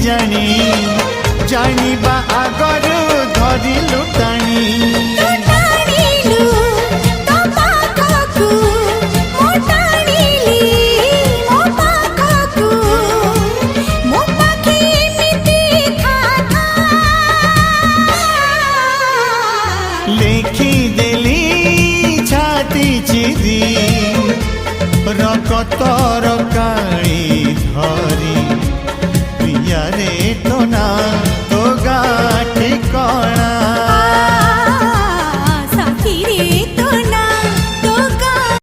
जानी जानिबा आगरु धरिलु टाणी लेखी देली छाती चिरी रकतर काली धरी प्रिया रे तो ना तो गा